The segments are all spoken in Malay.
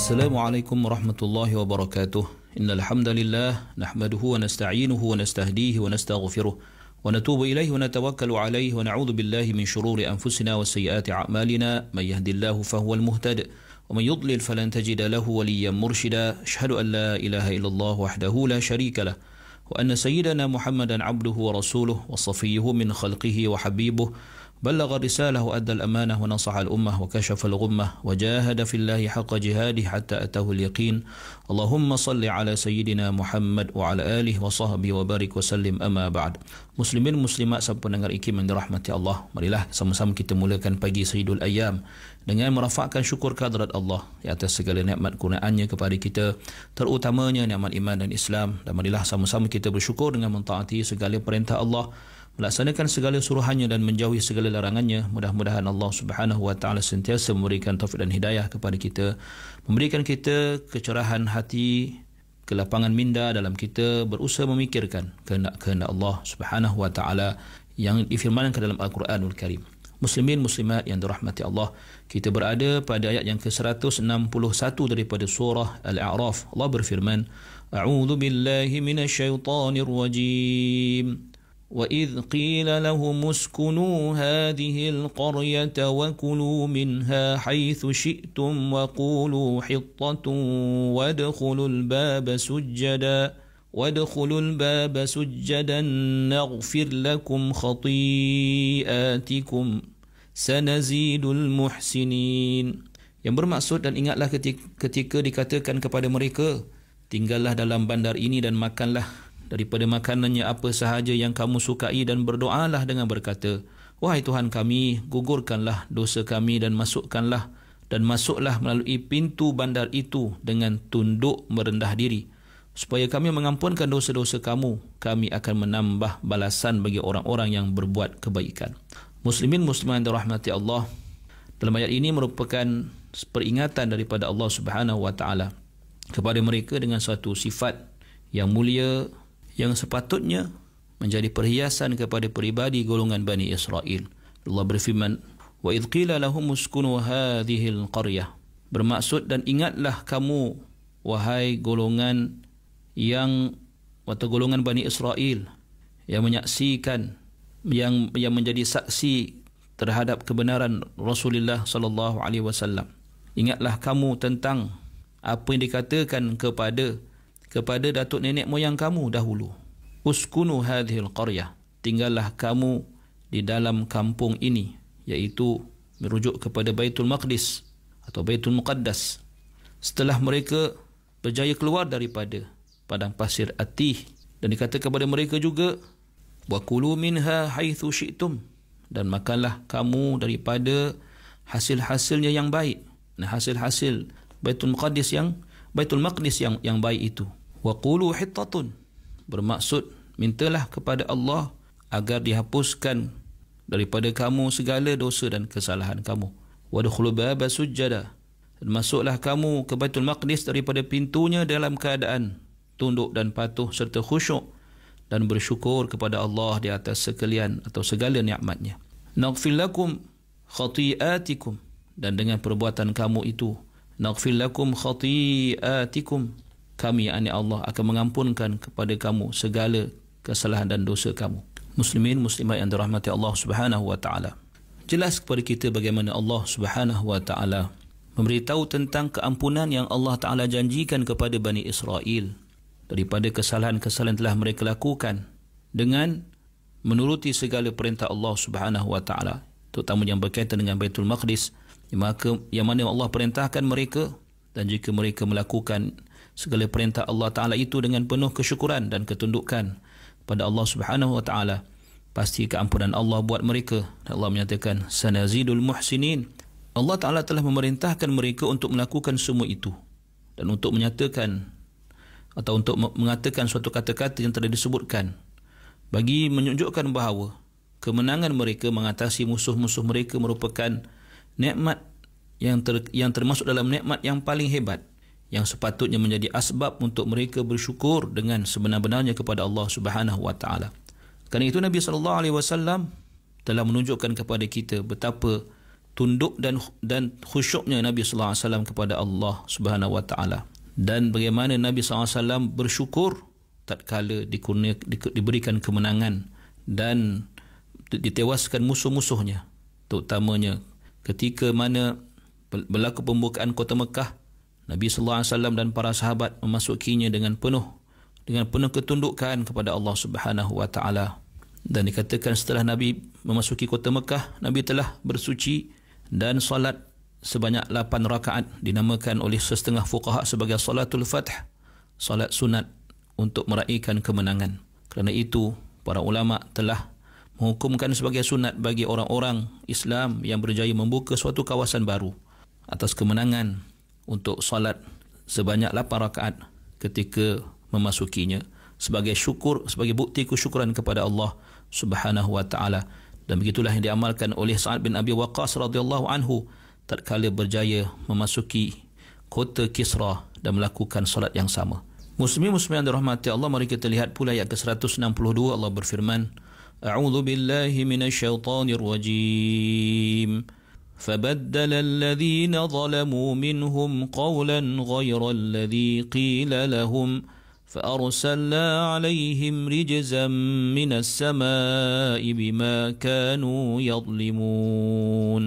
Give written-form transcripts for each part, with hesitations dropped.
Assalamualaikum warahmatullahi wabarakatuh. Innal hamdalillah nahmaduhu wa nasta'inuhu wa nastahdihi wa nastaghfiruh wa natubu ilayhi wa natawakkalu alayhi wa na'udzu billahi min shururi anfusina wa sayyiati a'malina may yahdihillahu fahuwal muhtadi wa may yudlil falan tajida lahu waliyyan murshida. Asyhadu an la ilaha illallah wahdahu la syarika lah wa anna sayyidana Muhammadan 'abduhu wa rasuluhu wa safiyyuhu min khalqihi wa habibuhu بلغ الرسالة وأدى الأمانة ونصح الأمة وكشف الغمة وجاهد في الله حق جهاده حتى أتاه اليقين. اللهم صل على سيدنا محمد وعلى آله وصحبه وبارك وسلم. أما بعد. Muslimin muslimat sampai pendengar IKIM yang dirahmati Allah, marilah sama-sama kita mulakan pagi Sayyidul Ayyam dengan merafakkan syukur kehadrat Allah di atas segala nikmat kurniaannya kepada kita, terutamanya nikmat iman dan Islam. Dan marilah sama-sama kita bersyukur dengan mentaati segala perintah Allah, melaksanakan segala suruhannya dan menjauhi segala larangannya. Mudah-mudahan Allah Subhanahu wa taala sentiasa memberikan taufik dan hidayah kepada kita, memberikan kita kecerahan hati, kelapangan minda dalam kita berusaha memikirkan kehendak Allah Subhanahu wa taala yang difirmankan dalam Al-Quranul Karim. Muslimin muslimat yang dirahmati Allah, kita berada pada ayat yang ke-161 daripada surah Al-A'raf. Allah berfirman, A'udzu billahi minasyaitonir rajim. وَإِذْ قِيلَ لَهُمُ اسْكُنُوا هَذِهِ الْقَرْيَةَ وَكُلُوا مِنْهَا حَيْثُ شِئْتُمْ وَقُولُوا حِطَّةٌ وَادْخُلُوا الْبَابَ سُجَّدًا نَغْفِرْ لَكُمْ خَطِيئَاتِكُمْ سَنَزِيدُ الْمُحْسِنِينَ. Yang bermaksud, dan ingatlah ketika dikatakan kepada mereka, tinggallah dalam bandar ini dan makanlah daripada makanannya apa sahaja yang kamu sukai, dan berdoalah dengan berkata, wahai Tuhan kami, gugurkanlah dosa kami dan masuklah melalui pintu bandar itu dengan tunduk merendah diri, supaya kami mengampunkan dosa-dosa kamu. Kami akan menambah balasan bagi orang-orang yang berbuat kebaikan. Muslimin muslimat yang dirahmati Allah, dalam ayat ini merupakan peringatan daripada Allah Subhanahu wa taala kepada mereka dengan suatu sifat yang mulia yang sepatutnya menjadi perhiasan kepada peribadi golongan Bani Israel. Allah berfirman, wa idh qila lahum uskunu hadhihi al-qaryah. Bermaksud, dan ingatlah kamu wahai golongan golongan Bani Israel yang menyaksikan, yang menjadi saksi terhadap kebenaran Rasulullah sallallahu alaihi wasallam. Ingatlah kamu tentang apa yang dikatakan kepada datuk nenek moyang kamu dahulu. Uskunu hadhil qaryah, tinggallah kamu di dalam kampung ini, iaitu merujuk kepada Baitul Maqdis atau Baitul Muqaddas. Setelah mereka berjaya keluar daripada padang pasir Atih, dan dikata kepada mereka juga, wa kulu minha haitsu syi'tum, dan makanlah kamu daripada hasil-hasilnya yang baik. Nah, hasil-hasil Baitul Maqdis yang baik itu. Wa qulu hittatun, bermaksud mintalah kepada Allah agar dihapuskan daripada kamu segala dosa dan kesalahan kamu. Wadkhulul baba sujjada, dan masuklah kamu ke Baitul Maqdis daripada pintunya dalam keadaan tunduk dan patuh serta khusyuk, dan bersyukur kepada Allah di atas sekalian atau segala nikmatnya. Naghfir lakum khati'atikum, dan dengan perbuatan kamu itu, naghfir lakum khati'atikum, kami, yakni Allah, akan mengampunkan kepada kamu segala kesalahan dan dosa kamu. Muslimin muslimat yang dirahmati Allah Subhanahu wa taala, jelas kepada kita bagaimana Allah Subhanahu wa taala memberitahu tentang keampunan yang Allah taala janjikan kepada Bani Israel daripada kesalahan-kesalahan telah mereka lakukan dengan menuruti segala perintah Allah Subhanahu wa taala, terutama yang berkaitan dengan Baitul Maqdis, yang mana Allah perintahkan mereka, dan jika mereka melakukan segala perintah Allah Ta'ala itu dengan penuh kesyukuran dan ketundukan pada Allah Subhanahu wa Ta'ala, pasti keampunan Allah buat mereka. Dan Allah menyatakan, sanazidul muhsinin. Allah Ta'ala telah memerintahkan mereka untuk melakukan semua itu, dan untuk menyatakan atau untuk mengatakan suatu kata-kata yang telah disebutkan bagi menunjukkan bahawa kemenangan mereka mengatasi musuh-musuh mereka merupakan nikmat yang termasuk dalam nikmat yang paling hebat, yang sepatutnya menjadi asbab untuk mereka bersyukur dengan sebenar-benarnya kepada Allah Subhanahu wa taala. Kerana itu Nabi sallallahu alaihi wasallam telah menunjukkan kepada kita betapa tunduk dan khusyuknya Nabi sallallahu alaihi wasallam kepada Allah Subhanahu wa taala, dan bagaimana Nabi sallallahu alaihi wasallam bersyukur tatkala diberikan kemenangan dan ditewaskan musuh-musuhnya, terutamanya ketika mana berlaku pembukaan kota Mekah. Nabi sallallahu alaihi wasallam dan para sahabat memasukinya dengan penuh ketundukan kepada Allah Subhanahu wa taala. Dan dikatakan setelah Nabi memasuki kota Mekah, Nabi telah bersuci dan solat sebanyak 8 rakaat, dinamakan oleh setengah fuqaha sebagai salatul fath, solat sunat untuk meraihkan kemenangan. Kerana itu para ulama telah menghukumkan sebagai sunat bagi orang-orang Islam yang berjaya membuka suatu kawasan baru atas kemenangan untuk solat sebanyak 8 rakaat ketika memasukinya, sebagai syukur, sebagai bukti kesyukuran kepada Allah Subhanahu wa taala. Dan begitulah yang diamalkan oleh Sa'ad bin Abi Waqqas radhiyallahu anhu tatkala berjaya memasuki kota Kisra dan melakukan solat yang sama. Muslimin-muslimin yang dirahmati Allah, mari kita lihat pula ayat ke-162. Allah berfirman, A'udzu billahi minasyaitonir rajim. فبدل الذين ظلموا منهم قولا غير الذي قيل لهم فأرسلنا عليهم رجزا من السماء بما كانوا يظلمون.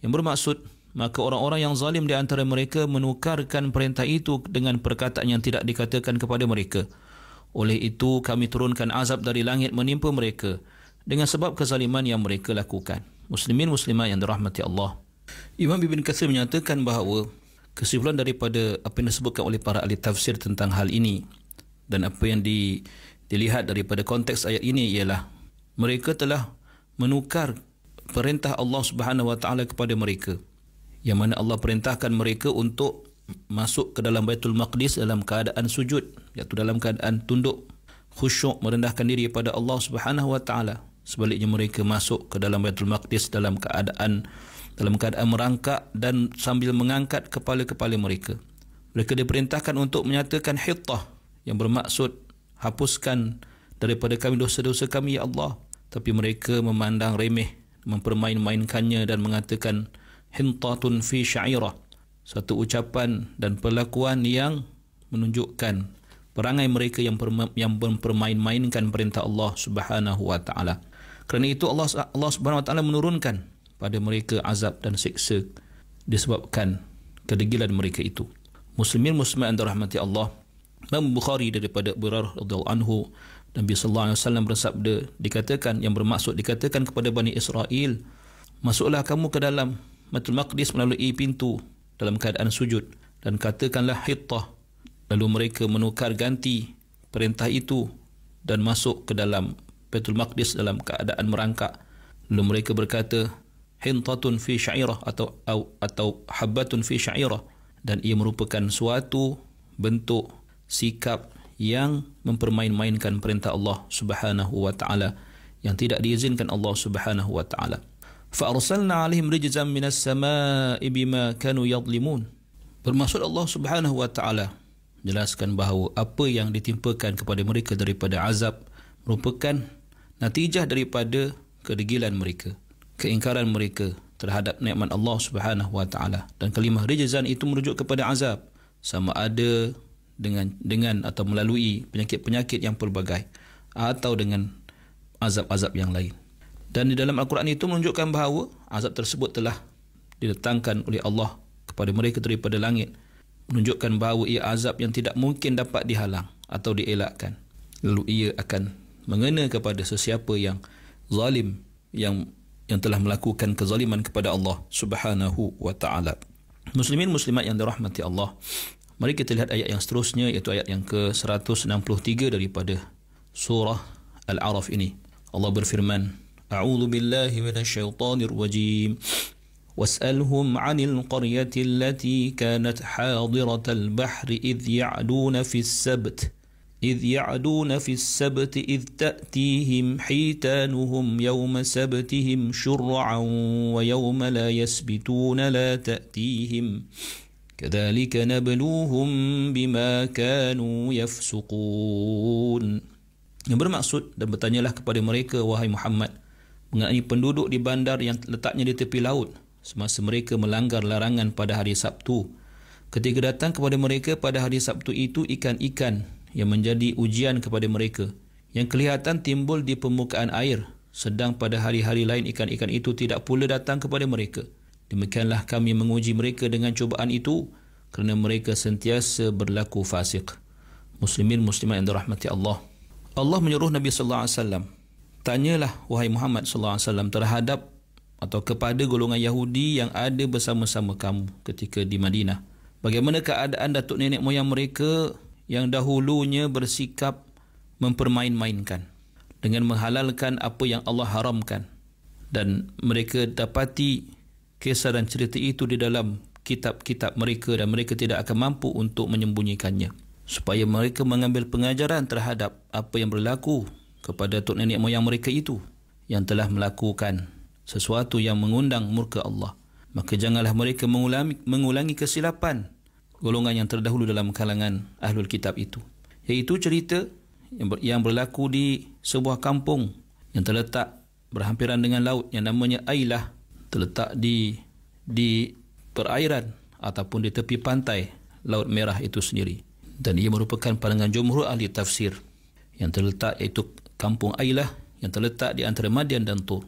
Yang bermaksud, maka orang-orang yang zalim di antara mereka menukarkan perintah itu dengan perkataan yang tidak dikatakan kepada mereka. Oleh itu kami turunkan azab dari langit menimpa mereka dengan sebab kezaliman yang mereka lakukan. Muslimin muslimat yang dirahmati Allah, Imam Ibn Katsir menyatakan bahawa kesimpulan daripada apa yang disebutkan oleh para ahli tafsir tentang hal ini dan apa yang dilihat daripada konteks ayat ini ialah mereka telah menukar perintah Allah Subhanahu wa taala kepada mereka, yang mana Allah perintahkan mereka untuk masuk ke dalam Baitul Maqdis dalam keadaan sujud, iaitu dalam keadaan tunduk, khusyuk, merendahkan diri kepada Allah Subhanahu wa taala. Sebaliknya mereka masuk ke dalam Baitul Maqdis dalam keadaan merangkak dan sambil mengangkat kepala-kepala mereka. Mereka diperintahkan untuk menyatakan hittah, yang bermaksud hapuskan daripada kami dosa-dosa kami ya Allah. Tapi mereka memandang remeh, mempermain-mainkannya dan mengatakan hintatun fi sya'irah, satu ucapan dan perlakuan yang menunjukkan perangai mereka yang mempermain-mainkan perintah Allah Subhanahu wa taala. Kerana itu Allah Subhanahu wa taala menurunkan pada mereka azab dan siksa disebabkan kedegilan mereka itu. Muslimin muslimat yang dirahmati Allah, Imam Bukhari daripada Abu Hurairah radhiyallahu anhu, Nabi sallallahu alaihi wasallam bersabda, dikatakan, yang bermaksud dikatakan kepada Bani Israel, masuklah kamu ke dalam Baitul Maqdis melalui pintu dalam keadaan sujud dan katakanlah hittah. Lalu mereka menukar ganti perintah itu dan masuk ke dalam Baitul Maqdis dalam keadaan merangkak. Lalu mereka berkata hintatun fi sya'irah atau habbatun fi sya'irah, dan ia merupakan suatu bentuk sikap yang mempermain-mainkan perintah Allah Subhanahu wa taala yang tidak diizinkan Allah Subhanahu wa taala. Fa arsalna 'alaihim rijzan minas samaa'i bima kanu yadhlimun. Bermaksud Allah Subhanahu wa taala menjelaskan bahawa apa yang ditimpakan kepada mereka daripada azab merupakan natijah daripada kedegilan mereka, keingkaran mereka terhadap nikmat Allah Subhanahu wa taala. Dan kalimah rijzan itu merujuk kepada azab, sama ada dengan atau melalui penyakit-penyakit yang pelbagai atau dengan azab-azab yang lain. Dan di dalam Al-Quran itu menunjukkan bahawa azab tersebut telah didatangkan oleh Allah kepada mereka daripada langit, menunjukkan bahawa ia azab yang tidak mungkin dapat dihalang atau dielakkan. Lalu ia akan mengena kepada sesiapa yang zalim, yang telah melakukan kezaliman kepada Allah Subhanahu wa taala. Muslimin muslimat yang dirahmati Allah, mari kita lihat ayat yang seterusnya, iaitu ayat yang ke-163 daripada surah Al-A'raf ini. Allah berfirman, A'udzu billahi minasyaitonir rajim. واسألهم عن القرية التي كانت حاضرة البحر إذ يعدون في السبت إذ تأتيهم حيتانهم يوم سبتهم شرعا ويوم لا يسبتون لا تأتيهم كذلك نبلوهم بما كانوا يفسقون. Yang bermaksud, dan bertanyalah kepada mereka wahai Muhammad mengenai penduduk di bandar yang letaknya di tepi laut, semasa mereka melanggar larangan pada hari Sabtu. Ketika datang kepada mereka pada hari Sabtu itu ikan-ikan yang menjadi ujian kepada mereka, yang kelihatan timbul di permukaan air, sedang pada hari-hari lain ikan-ikan itu tidak pula datang kepada mereka. Demikianlah kami menguji mereka dengan cubaan itu kerana mereka sentiasa berlaku fasik. Muslimin muslimat yang dirahmati Allah. Allah menyuruh Nabi sallallahu alaihi wasallam, tanyalah wahai Muhammad sallallahu alaihi wasallam terhadap atau kepada golongan Yahudi yang ada bersama-sama kamu ketika di Madinah, bagaimana keadaan datuk nenek moyang mereka yang dahulunya bersikap mempermain-mainkan dengan menghalalkan apa yang Allah haramkan, dan mereka dapati kisah dan cerita itu di dalam kitab-kitab mereka dan mereka tidak akan mampu untuk menyembunyikannya, supaya mereka mengambil pengajaran terhadap apa yang berlaku kepada tok nenek moyang mereka itu yang telah melakukan sesuatu yang mengundang murka Allah. Maka janganlah mereka mengulangi kesilapan golongan yang terdahulu dalam kalangan ahlul kitab itu, iaitu cerita yang berlaku di sebuah kampung yang terletak berhampiran dengan laut yang namanya Ailah, terletak di perairan ataupun di tepi pantai Laut Merah itu sendiri, dan ia merupakan pandangan jumhur ahli tafsir yang terletak, iaitu kampung Ailah yang terletak di antara Madian dan Tur.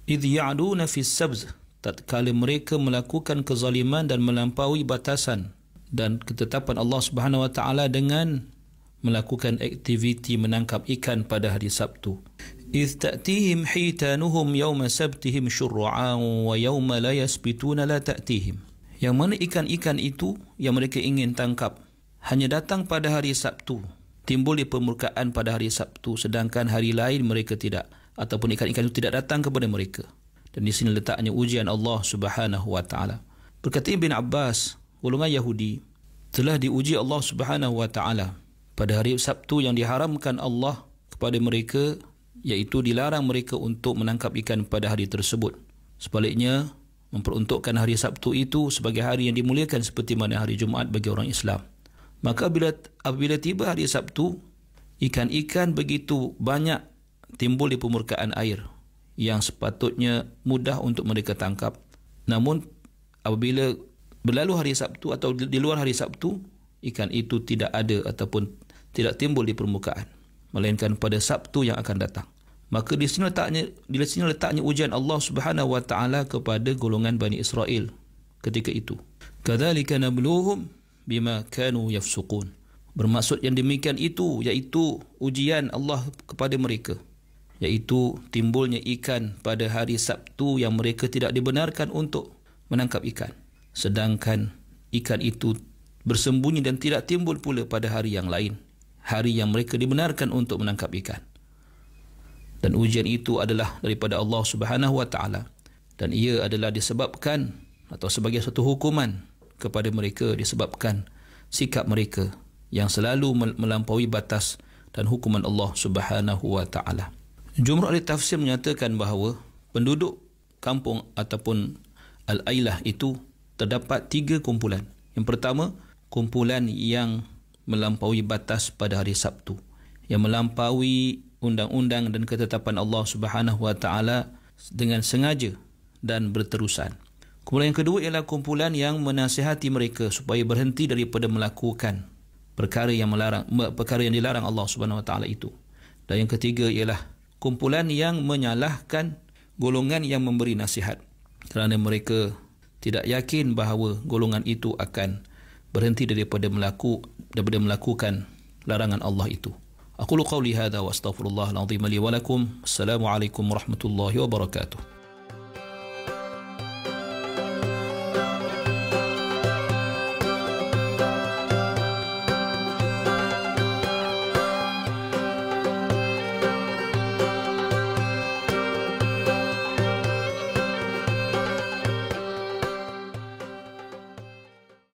Idh ya'duna fi sabz, tatkala mereka melakukan kezaliman dan melampaui batasan dan ketetapan Allah Subhanahu wa taala dengan melakukan aktiviti menangkap ikan pada hari Sabtu. Idh ta'tihim hitanuhum yawma sabtihim syur'an wa yawma la yasbituna la ta'tihim. Yang mana ikan-ikan itu yang mereka ingin tangkap hanya datang pada hari Sabtu, timbul di permukaan pada hari Sabtu, sedangkan hari lain mereka tidak, ataupun ikan-ikan itu tidak datang kepada mereka. Dan di sini letaknya ujian Allah Subhanahu wa taala. Berkata Ibn Abbas, golongan Yahudi telah diuji Allah Subhanahu wa taala pada hari Sabtu yang diharamkan Allah kepada mereka, iaitu dilarang mereka untuk menangkap ikan pada hari tersebut. Sebaliknya, memperuntukkan hari Sabtu itu sebagai hari yang dimuliakan seperti mana hari Jumaat bagi orang Islam. Maka apabila tiba hari Sabtu, ikan-ikan begitu banyak timbul di permukaan air yang sepatutnya mudah untuk mereka tangkap. Namun apabila berlalu hari Sabtu atau di luar hari Sabtu, ikan itu tidak ada ataupun tidak timbul di permukaan, melainkan pada Sabtu yang akan datang. Maka di sini letaknya ujian Allah Subhanahu wa taala kepada golongan Bani Israel ketika itu. Kadzalika nabluhum bima kanu yafsuqun. Bermaksud yang demikian itu, iaitu ujian Allah kepada mereka, iaitu timbulnya ikan pada hari Sabtu yang mereka tidak dibenarkan untuk menangkap ikan, sedangkan ikan itu bersembunyi dan tidak timbul pula pada hari yang lain, hari yang mereka dibenarkan untuk menangkap ikan. Dan ujian itu adalah daripada Allah Subhanahu wa taala, dan ia adalah disebabkan atau sebagai satu hukuman kepada mereka disebabkan sikap mereka yang selalu melampaui batas dan hukuman Allah Subhanahu wa taala. Jumhur ahli tafsir menyatakan bahawa penduduk kampung ataupun Al-Ailah itu terdapat 3 kumpulan. Yang pertama, kumpulan yang melampaui batas pada hari Sabtu, yang melampaui undang-undang dan ketetapan Allah Subhanahu wa taala dengan sengaja dan berterusan. Kumpulan yang kedua ialah kumpulan yang menasihati mereka supaya berhenti daripada melakukan perkara yang dilarang Allah Subhanahu wa taala itu. Dan yang ketiga ialah kumpulan yang menyalahkan golongan yang memberi nasihat, kerana mereka tidak yakin bahawa golongan itu akan berhenti daripada melakukan larangan Allah itu. Aqulu qawli hadha wa astaghfirullahal azim li wa lakum. Assalamualaikum warahmatullahi wabarakatuh.